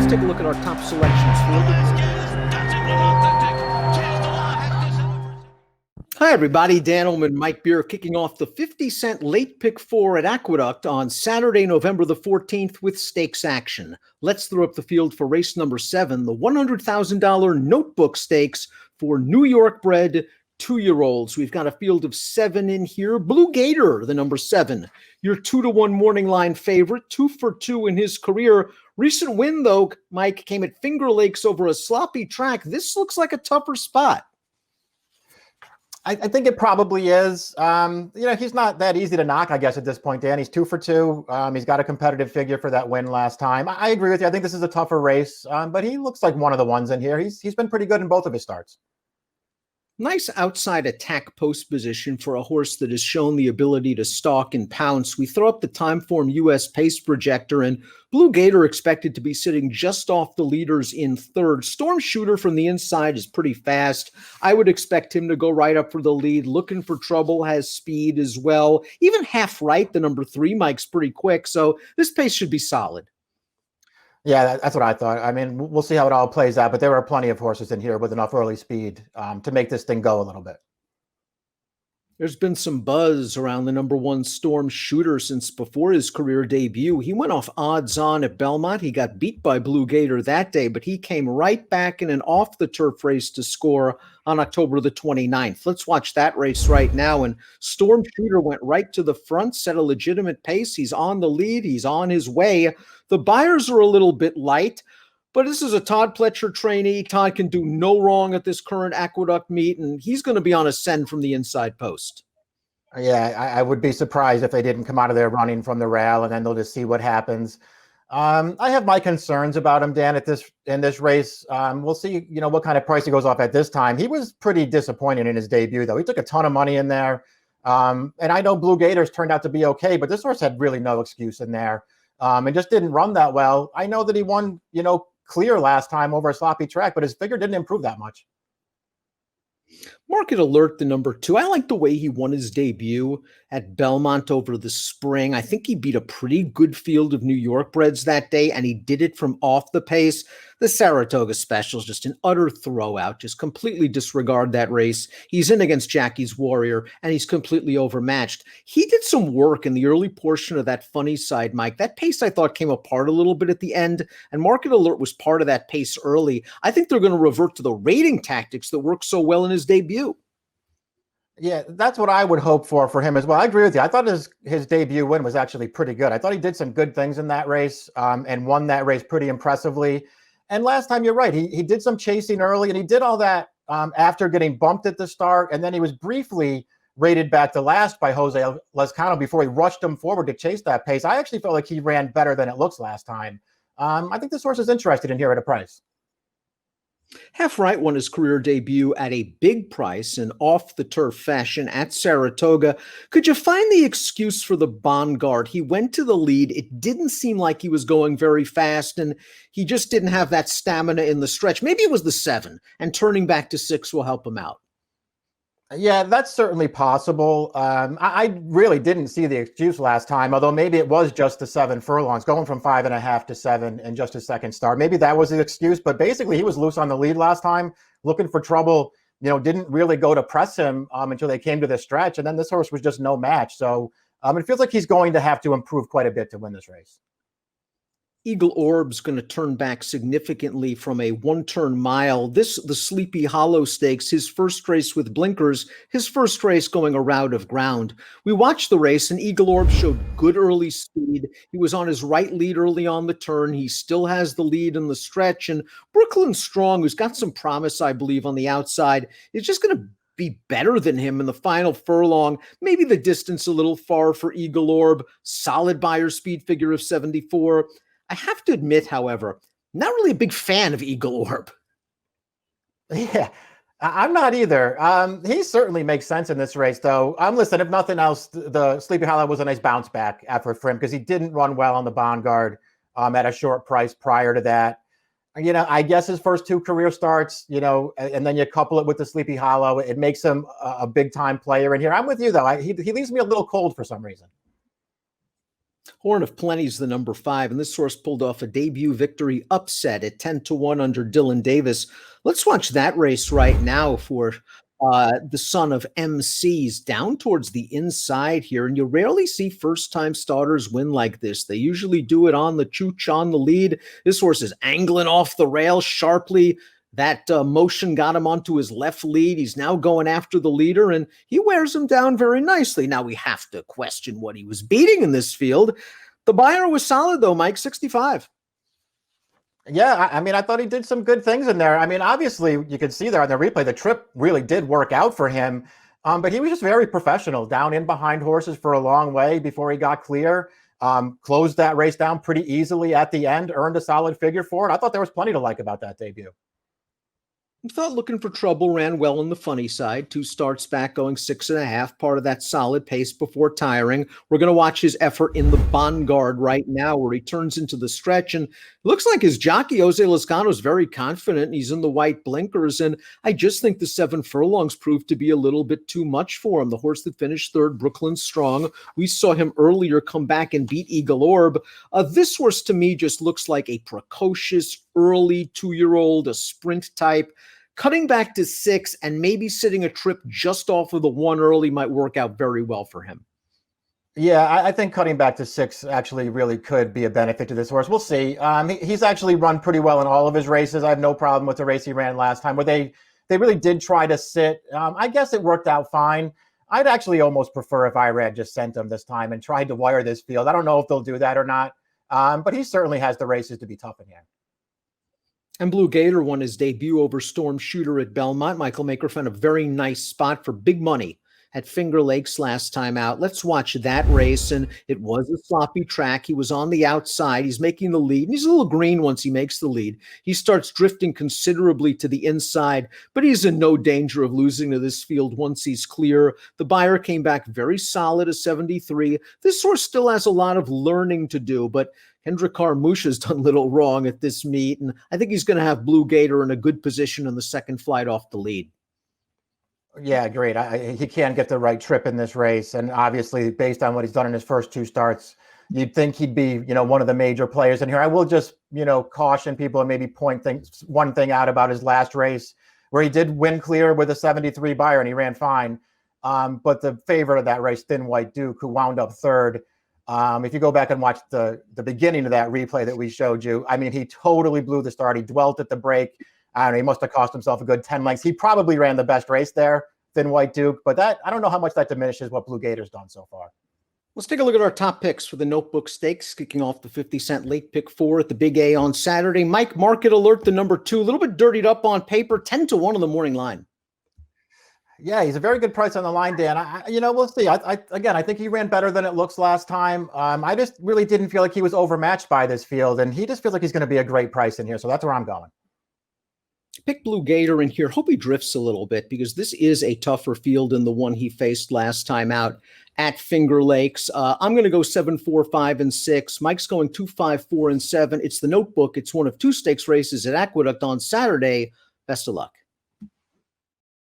let's take a look at our top selections for Hi, everybody. Dan Illman, Mike Beer, kicking off the 50-cent late pick 4 at Aqueduct on Saturday, November the 14th with stakes action. Let's throw up the field for race number 7, the $100,000 notebook stakes for New York bred 2-year-olds. We've got a field of 7 in here. Blue Gator, the number 7, your 2-to-1 morning line favorite, 2 for 2 in his career. Recent win, though, Mike, came at Finger Lakes over a sloppy track. This looks like a tougher spot. I think it probably is. He's not that easy to knock, I guess, at this point, Dan. He's 2 for 2. He's got a competitive figure for that win last time. I agree with you. I think this is a tougher race, but he looks like one of the ones in here. He's been pretty good in both of his starts. Nice outside attack post position for a horse that has shown the ability to stalk and pounce. We throw up the Timeform US pace projector, and Blue Gator expected to be sitting just off the leaders in third. Storm Shooter from the inside is pretty fast. I would expect him to go right up for the lead. Looking for Trouble has speed as well. Even Half Right, the number 3, Mike's pretty quick, so this pace should be solid. Yeah, that's what I thought. I mean, we'll see how it all plays out, but there are plenty of horses in here with enough early speed to make this thing go a little bit. There's been some buzz around the number 1 Storm Shooter since before his career debut. He went off odds on at Belmont. He got beat by Blue Gator that day, but he came right back in an off-the-turf race to score on October the 29th. Let's watch that race right now. And Storm Shooter went right to the front, set a legitimate pace. He's on the lead. He's on his way. The buyers are a little bit light, but this is a Todd Pletcher trainee. Todd can do no wrong at this current Aqueduct meet, and he's going to be on a send from the inside post. Yeah, I would be surprised if they didn't come out of there running from the rail, and then they'll just see what happens. I have my concerns about him, Dan, in this race. We'll see, what kind of price he goes off at this time. He was pretty disappointing in his debut, though. He took a ton of money in there. And I know Blue Gators turned out to be okay, but this horse had really no excuse in there. And just didn't run that well. I know that he won, clear last time over a sloppy track, but his figure didn't improve that much. Market Alert, the number 2. I like the way he won his debut at Belmont over the spring. I think he beat a pretty good field of New York breds that day, and he did it from off the pace. The Saratoga Special is just an utter throwout. Just completely disregard that race. He's in against Jackie's Warrior, and he's completely overmatched. He did some work in the early portion of that funny side, Mike. That pace, I thought, came apart a little bit at the end, and Market Alert was part of that pace early. I think they're going to revert to the rating tactics that worked so well in his debut. Yeah, that's what I would hope for him as well. I agree with you. I thought his debut win was actually pretty good. I thought he did some good things in that race and won that race pretty impressively. And last time, you're right, he did some chasing early, and he did all that after getting bumped at the start, and then he was briefly rated back to last by Jose Lezcano before he rushed him forward to chase that pace. I actually felt like he ran better than it looks last time. I think this horse is interested in here at a price. Half Right won his career debut at a big price in off-the-turf fashion at Saratoga. Could you find the excuse for the Bonguard? He went to the lead. It didn't seem like he was going very fast, and he just didn't have that stamina in the stretch. Maybe it was the 7, and turning back to 6 will help him out. Yeah, that's certainly possible. I really didn't see the excuse last time, although maybe it was just the 7 furlongs, going from 5.5 to 7 in just his second start. Maybe that was the excuse, but basically he was loose on the lead last time, looking for trouble, didn't really go to press him until they came to the stretch, and then this horse was just no match. So it feels like he's going to have to improve quite a bit to win this race. Eagle Orb's going to turn back significantly from a 1-turn mile. The Sleepy Hollow Stakes, his first race with blinkers, his first race going a route of ground. We watched the race, and Eagle Orb showed good early speed. He was on his right lead early on the turn. He still has the lead in the stretch. And Brooklyn Strong, who's got some promise, I believe, on the outside, is just going to be better than him in the final furlong. Maybe the distance a little far for Eagle Orb. Solid buyer speed figure of 74. I have to admit, however, not really a big fan of Eagle Orb. Yeah, I'm not either. He certainly makes sense in this race, though. Listen, if nothing else, the Sleepy Hollow was a nice bounce back effort for him because he didn't run well on the Bonguard at a short price prior to that. I guess his first 2 career starts, and then you couple it with the Sleepy Hollow, it makes him a big-time player in here. I'm with you, though. He leaves me a little cold for some reason. Horn of Plenty's the number 5, and this horse pulled off a debut victory upset at 10-1 under Dylan Davis. Let's watch that race right now for the son of MC's down towards the inside here. And you rarely see first-time starters win like this. They usually do it on the chooch, on the lead. This horse is angling off the rail sharply. That motion got him onto his left lead. He's now going after the leader, and he wears him down very nicely. Now we have to question what he was beating in this field. The buyer was solid, though, Mike, 65. Yeah, I mean, I thought he did some good things in there. I mean, obviously, you could see there on the replay, the trip really did work out for him. But he was just very professional, down in behind horses for a long way before he got clear. Closed that race down pretty easily at the end, earned a solid figure for it. I thought there was plenty to like about that debut. Thought Looking for Trouble ran well on the funny side. 2 starts back, going 6.5, part of that solid pace before tiring. We're going to watch his effort in the Vanguard right now, where he turns into the stretch, and it looks like his jockey, Jose Lezcano, is very confident. He's in the white blinkers, and I just think the 7 furlongs proved to be a little bit too much for him. The horse that finished third, Brooklyn Strong, we saw him earlier come back and beat Eagle Orb. This horse, to me, just looks like a precocious, early 2-year-old, a sprint type. Cutting back to 6 and maybe sitting a trip just off of the 1 early might work out very well for him. Yeah, I think cutting back to 6 actually really could be a benefit to this horse. We'll see. He's actually run pretty well in all of his races. I have no problem with the race he ran last time, where they really did try to sit. I guess it worked out fine. I'd actually almost prefer if Irad just sent him this time and tried to wire this field. I don't know if they'll do that or not, but he certainly has the races to be tough in here. And Blue Gator won his debut over Storm Shooter at Belmont. Michael Maker found a very nice spot for big money at Finger Lakes last time out. Let's watch that race. And it was a sloppy track. He was on the outside. He's making the lead. And he's a little green once he makes the lead. He starts drifting considerably to the inside, but he's in no danger of losing to this field once he's clear. The buyer came back very solid at 73. This horse still has a lot of learning to do, but Hendrik Carmouche has done little wrong at this meet, and I think he's going to have Blue Gator in a good position in the second flight off the lead. Yeah, great. He can get the right trip in this race, and obviously, based on what he's done in his first 2 starts, you'd think he'd be, one of the major players in here. I will just, caution people and maybe point one thing out about his last race, where he did win clear with a 73 buyer and he ran fine. But the favorite of that race, Thin White Duke, who wound up third. If you go back and watch the beginning of that replay that we showed you, I mean, he totally blew the start. He dwelt at the break. I don't know, he must have cost himself a good 10 lengths. He probably ran the best race there, Thin White Duke, but I don't know how much that diminishes what Blue Gator's done so far. Let's take a look at our top picks for the Notebook Stakes, kicking off the 50-cent late pick 4 at the Big A on Saturday. Mike, Market Alert, the number 2, a little bit dirtied up on paper, 10-1 on the morning line. Yeah, he's a very good price on the line, Dan. We'll see. I think he ran better than it looks last time. I just really didn't feel like he was overmatched by this field, and he just feels like he's going to be a great price in here, so that's where I'm going. Pick Blue Gator in here. Hope he drifts a little bit, because this is a tougher field than the one he faced last time out at Finger Lakes. I'm going to go 7, 4, 5, and 6. Mike's going 2, 5, 4, and 7. It's the Notebook. It's one of 2 stakes races at Aqueduct on Saturday. Best of luck.